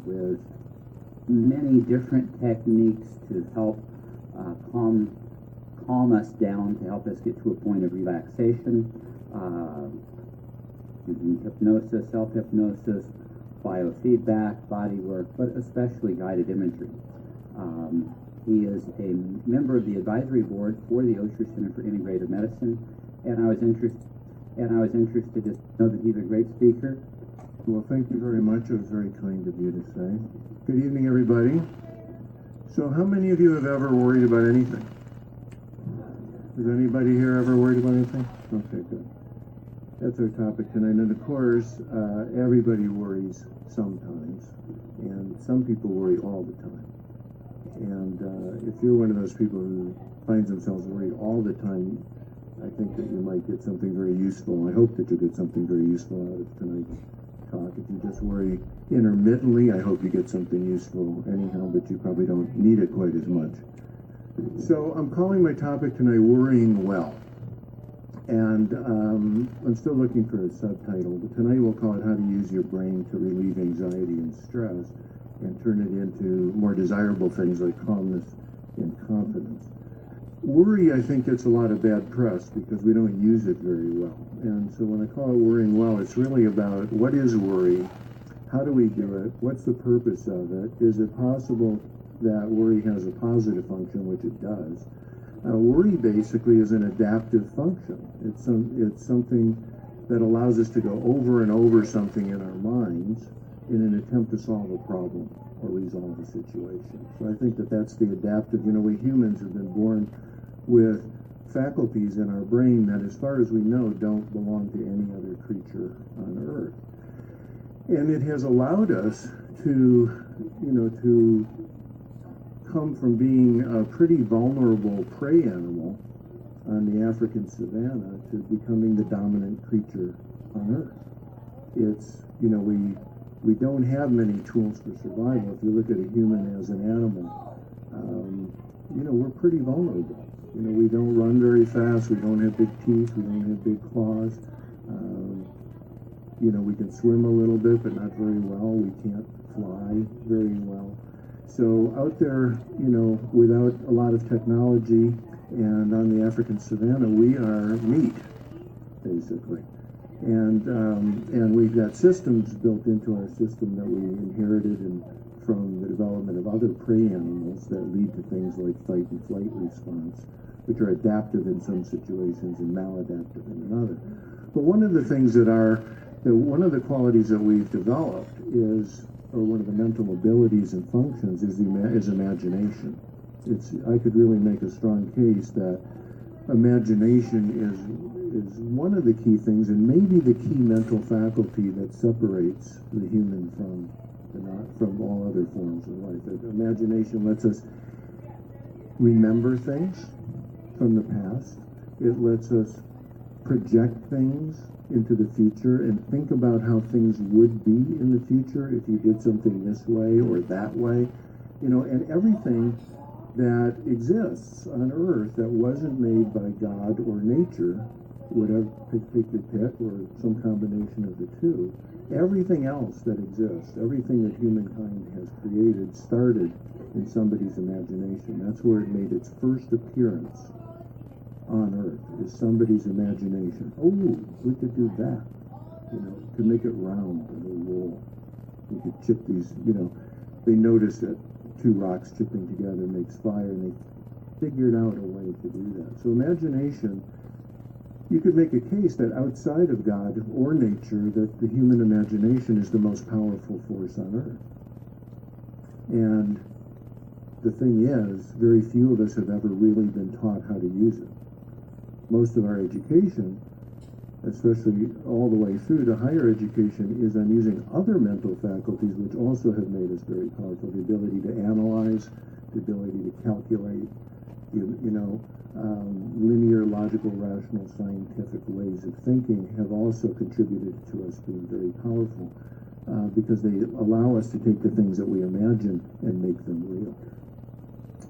with many different techniques to help calm us down, to help us get to a point of relaxation, using hypnosis, self-hypnosis, biofeedback, body work, but especially guided imagery. He is a member of the advisory board for the Osher Center for Integrative Medicine, and I was interested to know that he's a great speaker. Well, thank you very much. It was very kind of you to say. Good evening, everybody. So how many of you have ever worried about anything? Has anybody here ever worried about anything? Okay, good. That's our topic tonight. And of course, everybody worries sometimes, and some people worry all the time. And if you're one of those people who finds themselves worried all the time, I think that you might get something very useful. I hope that you get something very useful out of tonight's talk. If you just worry intermittently, I hope you get something useful anyhow, but you probably don't need it quite as much. So I'm calling my topic tonight Worrying Well. And I'm still looking for a subtitle, but tonight we'll call it How to Use Your Brain to Relieve Anxiety and Stress and turn it into more desirable things like calmness and confidence. Worry, I think, gets a lot of bad press because we don't use it very well. And so when I call it Worrying Well, it's really about what is worry, how do we do it, what's the purpose of it, is it possible that worry has a positive function, which it does. Worry basically is an adaptive function. It's something that allows us to go over and over something in our minds in an attempt to solve a problem or resolve a situation. So I think that that's the adaptive. You know, we humans have been born with faculties in our brain that, as far as we know, don't belong to any other creature on Earth. And it has allowed us to, to come from being a pretty vulnerable prey animal on the African savanna to becoming the dominant creature on Earth. It's, we don't have many tools for survival. If you look at a human as an animal, we're pretty vulnerable. We don't run very fast. We don't have big teeth. We don't have big claws. We can swim a little bit, but not very well. We can't fly very well. So out there, without a lot of technology and on the African savanna, we are meat, basically. And we've got systems built into our system that we inherited from the development of other prey animals that lead to things like fight and flight response, which are adaptive in some situations and maladaptive in another. But one of the things one of the qualities that we've developed or one of the mental abilities and functions is imagination. I could really make a strong case that imagination is one of the key things, and maybe the key mental faculty that separates the human from all other forms of life. Imagination lets us remember things from the past. It lets us project things into the future and think about how things would be in the future if you did something this way or that way. And everything that exists on Earth that wasn't made by God or nature, whatever, pick your pick, or some combination of the two, everything else that exists, everything that humankind has created started in somebody's imagination. That's where it made its first appearance on Earth, is somebody's imagination. Oh, we could do that. Could make it round and roll. We could chip these, they noticed that two rocks chipping together makes fire, and they figured out a way to do that. So imagination, you could make a case that outside of God or nature, that the human imagination is the most powerful force on Earth. And the thing is, very few of us have ever really been taught how to use it. Most of our education, especially all the way through to higher education, is on using other mental faculties which also have made us very powerful. The ability to analyze, the ability to calculate, linear, logical, rational, scientific ways of thinking have also contributed to us being very powerful because they allow us to take the things that we imagine and make them real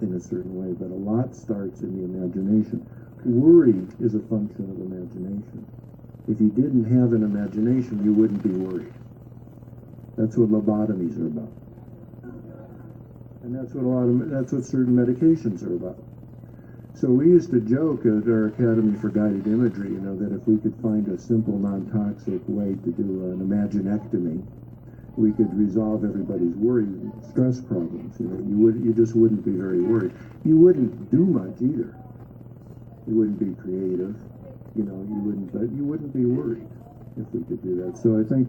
in a certain way. But a lot starts in the imagination. Worry is a function of imagination. If you didn't have an imagination, you wouldn't be worried. That's what lobotomies are about. And that's what certain medications are about. So we used to joke at our Academy for Guided Imagery, that if we could find a simple, non-toxic way to do an imaginectomy, we could resolve everybody's worry and stress problems. You just wouldn't be very worried. You wouldn't do much either. You wouldn't be creative. But you wouldn't be worried if we could do that. So I think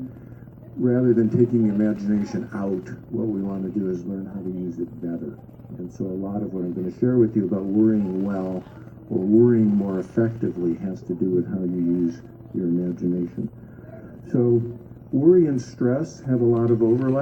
rather than taking imagination out, what we want to do is learn how to use it better. And so a lot of what I'm going to share with you about worrying well or worrying more effectively has to do with how you use your imagination. So worry and stress have a lot of overlap.